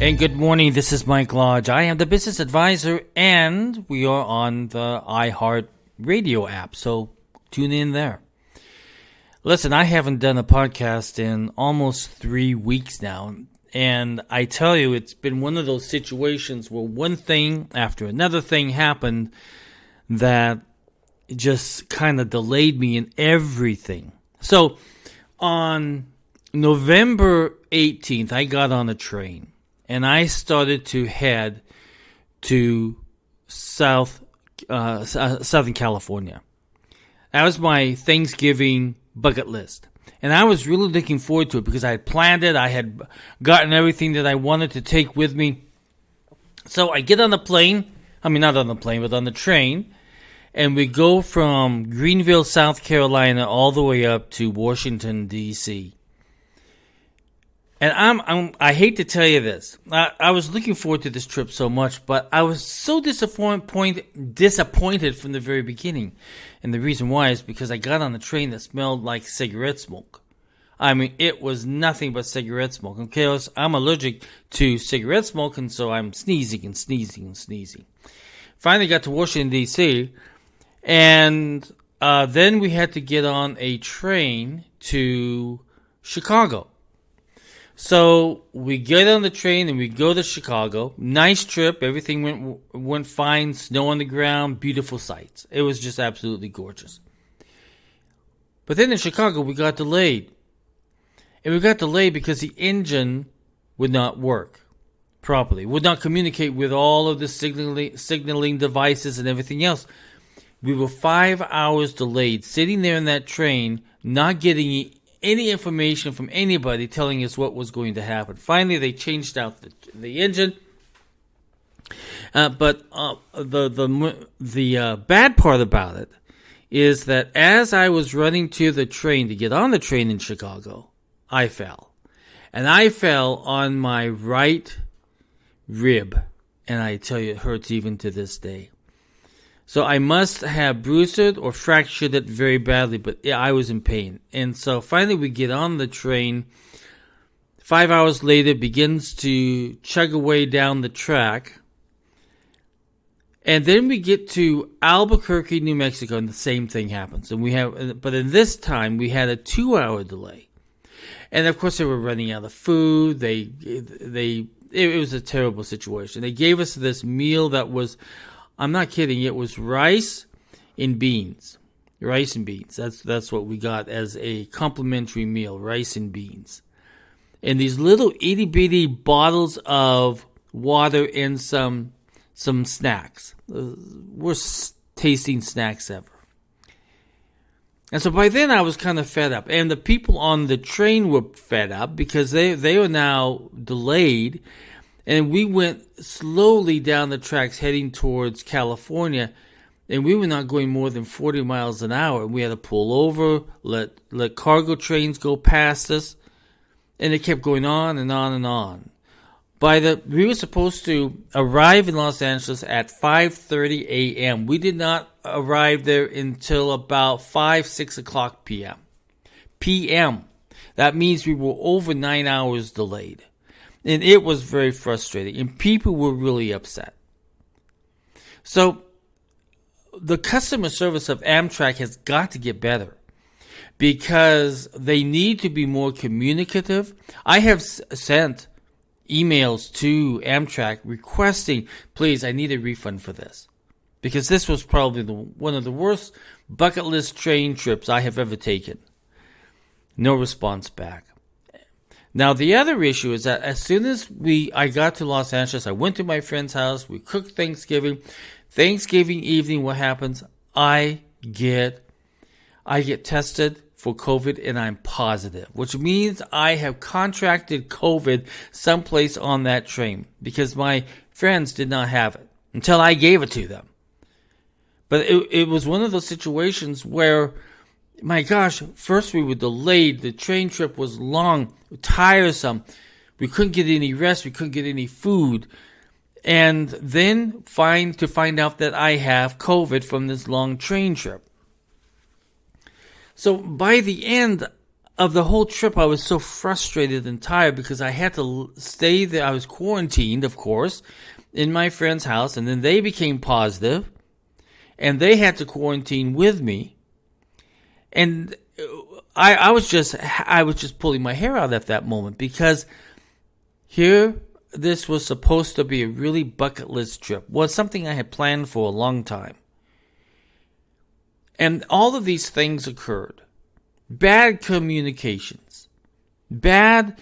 And good morning, this is Mike Lodge. I am the business advisor, and we are on the iHeart Radio app, so tune in there. Listen, I haven't done a podcast in almost 3 weeks now, and I tell you, it's been one of those situations where one thing after another thing happened that just kind of delayed me in everything. So, on November 18th, I got on a train. And I started to head to Southern California. That was my Thanksgiving bucket list. And I was really looking forward to it because I had planned it. I had gotten everything that I wanted to take with me. So I get on the plane. Not on the plane, but on the train. And we go from Greenville, South Carolina, all the way up to Washington, D.C. And I hate to tell you this. I was looking forward to this trip so much, but I was so disappointed from the very beginning. And the reason why is because I got on a train that smelled like cigarette smoke. It was nothing but cigarette smoke. Okay, I'm allergic to cigarette smoke, and so I'm sneezing and sneezing and sneezing. Finally got to Washington, D.C., and then we had to get on a train to Chicago. So we get on the train and we go to Chicago. Nice trip. Everything went fine. Snow on the ground. Beautiful sights. It was just absolutely gorgeous. But then in Chicago, we got delayed. And we got delayed because the engine would not work properly. Would not communicate with all of the signaling devices and everything else. We were 5 hours delayed, sitting there in that train, not getting any information from anybody telling us what was going to happen. Finally, they changed out the engine. But the bad part about it is that as I was running to the train to get on the train in Chicago, I fell. And I fell on my right rib. And I tell you, it hurts even to this day. So I must have bruised it or fractured it very badly, but I was in pain. And so finally we get on the train. 5 hours later, it begins to chug away down the track. And then we get to Albuquerque, New Mexico, and the same thing happens. But in this time, we had a 2-hour delay. And of course, they were running out of food. It was a terrible situation. They gave us this meal that was, I'm not kidding, it was rice and beans. Rice and beans. That's what we got as a complimentary meal, rice and beans. And these little itty-bitty bottles of water and some snacks. Worst tasting snacks ever. And so by then I was kind of fed up. And the people on the train were fed up because they were now delayed. And we went slowly down the tracks heading towards California, and we were not going more than 40 miles an hour. We had to pull over, let cargo trains go past us, and it kept going on and on and on. We were supposed to arrive in Los Angeles at 5:30 a.m. We did not arrive there until about 6 o'clock p.m. That means we were over 9 hours delayed. And it was very frustrating, and people were really upset. So the customer service of Amtrak has got to get better because they need to be more communicative. I have sent emails to Amtrak requesting, please, I need a refund for this. Because this was probably one of the worst bucket list train trips I have ever taken. No response back. Now, the other issue is that as soon as I got to Los Angeles, I went to my friend's house, we cooked Thanksgiving. Thanksgiving evening, what happens? I get tested for COVID and I'm positive, which means I have contracted COVID someplace on that train because my friends did not have it until I gave it to them. But it was one of those situations where, my gosh, first we were delayed. The train trip was long, tiresome. We couldn't get any rest. We couldn't get any food. And then find out that I have COVID from this long train trip. So by the end, of the whole trip, I was so frustrated and tired because I had to stay there. I was quarantined, of course, in my friend's house, and then they became positive, and they had to quarantine with me. And I was just pulling my hair out at that moment because this was supposed to be a really bucket list trip. Was something I had planned for a long time. And all of these things occurred. Bad communications. Bad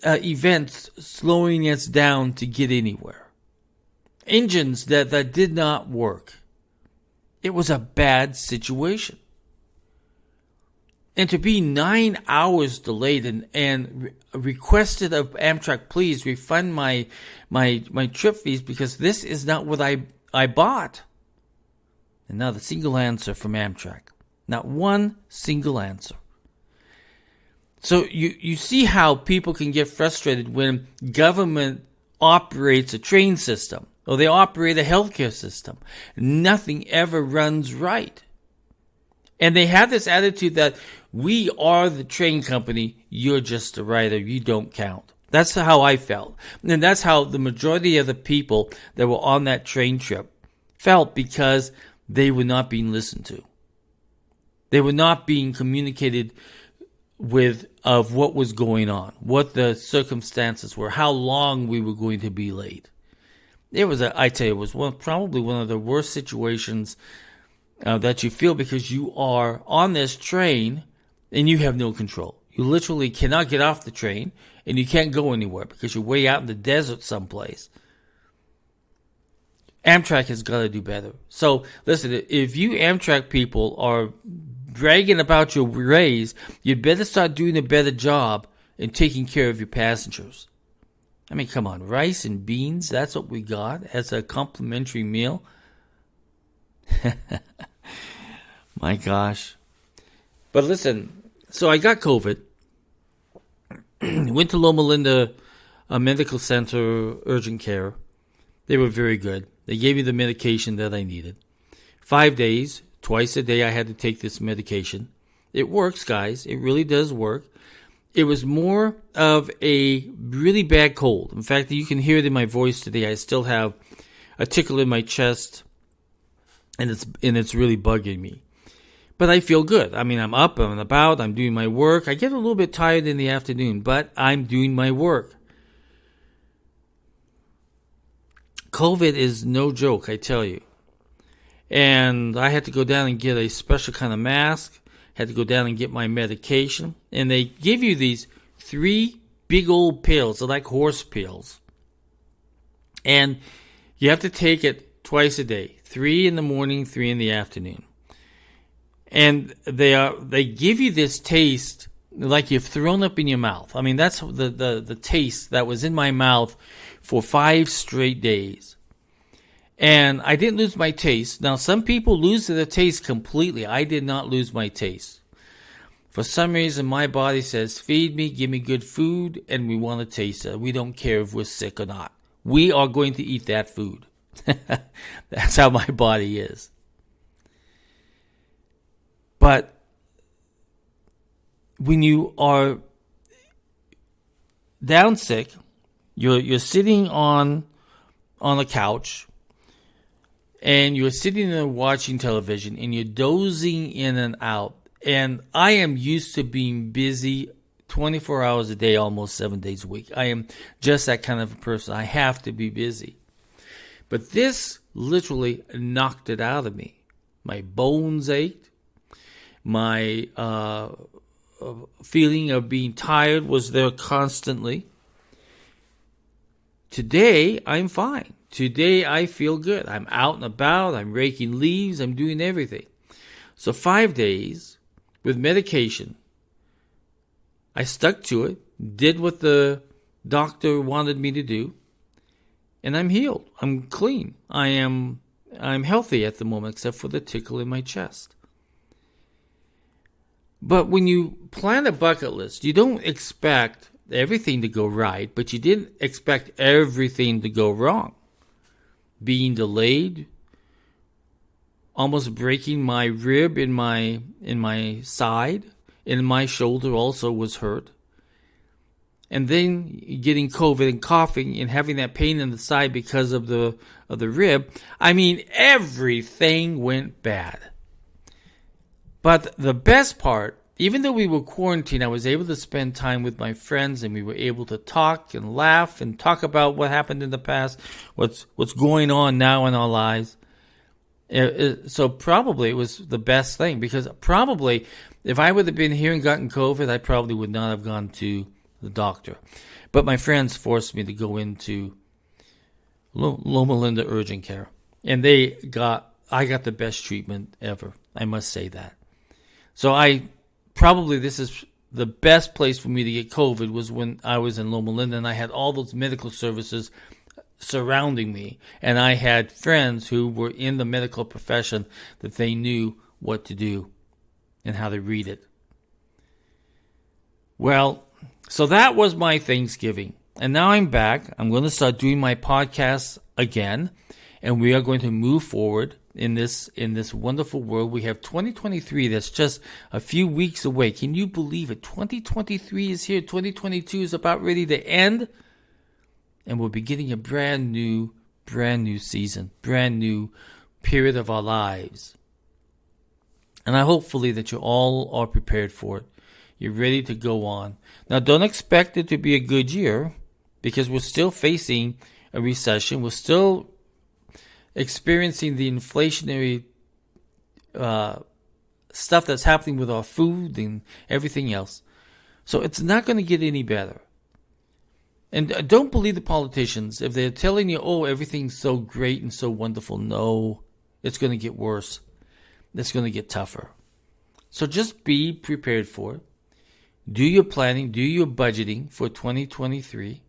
events slowing us down to get anywhere. Engines that did not work. It was a bad situation. And to be 9 hours delayed and requested of Amtrak, please refund my trip fees because this is not what I bought. And not a single answer from Amtrak. Not one single answer. So you see how people can get frustrated when government operates a train system or they operate a healthcare system. Nothing ever runs right. And they have this attitude that we are the train company, you're just a rider, you don't count. That's how I felt. And that's how the majority of the people that were on that train trip felt because they were not being listened to. They were not being communicated with of what was going on, what the circumstances were, how long we were going to be late. It was, probably one of the worst situations that you feel because you are on this train and you have no control. You literally cannot get off the train and you can't go anywhere because you're way out in the desert someplace. Amtrak has got to do better. So listen, if you Amtrak people are bragging about your raise, you'd better start doing a better job in taking care of your passengers. I mean, come on, rice and beans, that's what we got as a complimentary meal. My gosh. But listen, so I got COVID. Went to Loma Linda Medical Center, urgent care. They were very good. They gave me the medication that I needed. 5 days, twice a day I had to take this medication. It works, guys. It really does work. It was more of a really bad cold. In fact, you can hear it in my voice today. I still have a tickle in my chest, and it's really bugging me. But I feel good. I mean, I'm up, I'm about, I'm doing my work. I get a little bit tired in the afternoon, but I'm doing my work. COVID is no joke, I tell you. And I had to go down and get a special kind of mask. Had to go down and get my medication. And they give you these 3 big old pills. They're like horse pills. And you have to take it twice a day. 3 in the morning, 3 in the afternoon. And they give you this taste like you've thrown up in your mouth. I mean, that's the taste that was in my mouth for 5 straight days. And I didn't lose my taste. Now, some people lose their taste completely. I did not lose my taste. For some reason, my body says, feed me, give me good food, and we want to taste it. We don't care if we're sick or not. We are going to eat that food. That's how my body is. But when you are down sick, you're sitting on a couch, and you're sitting there watching television, and you're dozing in and out. And I am used to being busy 24 hours a day, almost 7 days a week. I am just that kind of a person. I have to be busy. But this literally knocked it out of me. My bones ached. My feeling of being tired was there constantly. Today, I'm fine. Today, I feel good. I'm out and about. I'm raking leaves. I'm doing everything. So 5 days with medication. I stuck to it, did what the doctor wanted me to do, and I'm healed. I'm clean. I'm healthy at the moment, except for the tickle in my chest. But when you plan a bucket list, you don't expect everything to go right, but you didn't expect everything to go wrong. Being delayed, almost breaking my rib in my side, and my shoulder also was hurt. And then getting COVID and coughing and having that pain in the side because of the rib. I mean, everything went bad. But the best part, even though we were quarantined, I was able to spend time with my friends, and we were able to talk and laugh and talk about what happened in the past, what's going on now in our lives. So probably it was the best thing, because probably if I would have been here and gotten COVID, I probably would not have gone to the doctor. But my friends forced me to go into Loma Linda Urgent Care, and I got the best treatment ever. I must say that. So this is the best place for me to get COVID was when I was in Loma Linda, and I had all those medical services surrounding me, and I had friends who were in the medical profession that they knew what to do and how to read it. Well, so that was my Thanksgiving. And now I'm back. I'm going to start doing my podcasts again. And we are going to move forward in this wonderful world. We have 2023 that's just a few weeks away. Can you believe it? 2023 is here. 2022 is about ready to end. And we're beginning a brand new season, brand new period of our lives. And I hopefully that you all are prepared for it. You're ready to go on. Now, don't expect it to be a good year, because we're still facing a recession. We're still experiencing the inflationary stuff that's happening with our food and everything else. So it's not going to get any better. And don't believe the politicians if they're telling you, oh, everything's so great and so wonderful. No, it's going to get worse. It's going to get tougher. So just be prepared for it. Do your planning, do your budgeting for 2023,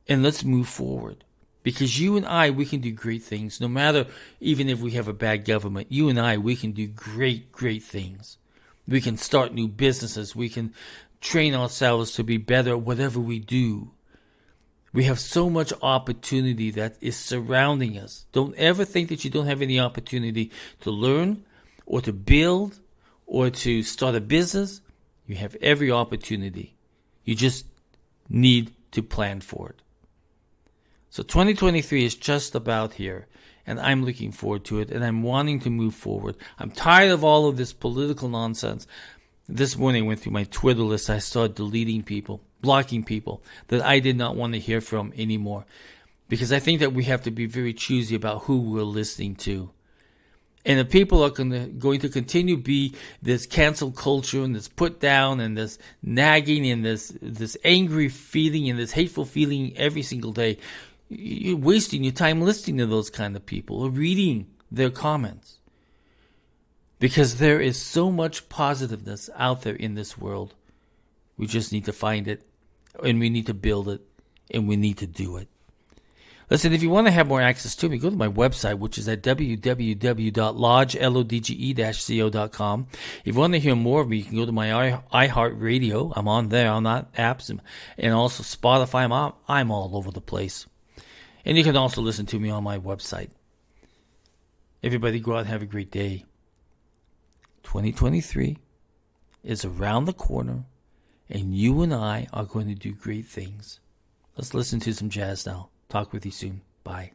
and let's move forward. Because you and I, we can do great things. No matter, even if we have a bad government, you and I, we can do great, great things. We can start new businesses. We can train ourselves to be better at whatever we do. We have so much opportunity that is surrounding us. Don't ever think that you don't have any opportunity to learn or to build or to start a business. You have every opportunity. You just need to plan for it. So 2023 is just about here, and I'm looking forward to it, and I'm wanting to move forward. I'm tired of all of this political nonsense. This morning I went through my Twitter list. I started deleting people, blocking people that I did not want to hear from anymore, because I think that we have to be very choosy about who we're listening to. And if people are going to continue to be this cancel culture and this put down and this nagging and this angry feeling and this hateful feeling every single day, you're wasting your time listening to those kind of people or reading their comments. Because there is so much positiveness out there in this world. We just need to find it, and we need to build it, and we need to do it. Listen, if you want to have more access to me, go to my website, which is at www.lodgelodge-co.com. If you want to hear more of me, you can go to my iHeartRadio. I'm on there, on that apps, and also Spotify. I'm all over the place. And you can also listen to me on my website. Everybody go out and have a great day. 2023 is around the corner, and you and I are going to do great things. Let's listen to some jazz now. Talk with you soon. Bye.